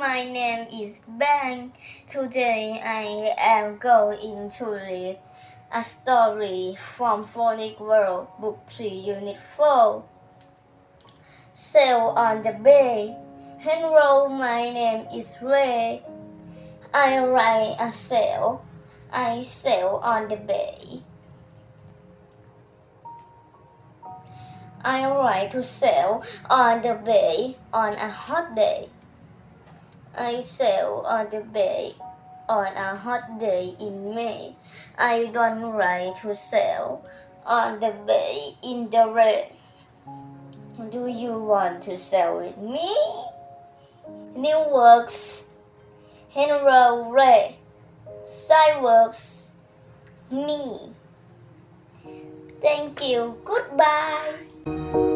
my name is Bang. Today I am going to read a story from Phonic World, Book 3, Unit 4. Sail on the Bay. Hello, my name is Ray. I ride a sail. I sail on the bay. I ride to sail on the bay on a hot day. I sail on the bay on a hot day in May. I don't ride to sail on the bay in the rain. Do you want to sail with me? New works. Hello, Ray. Side works. Me. Thank you. Goodbye.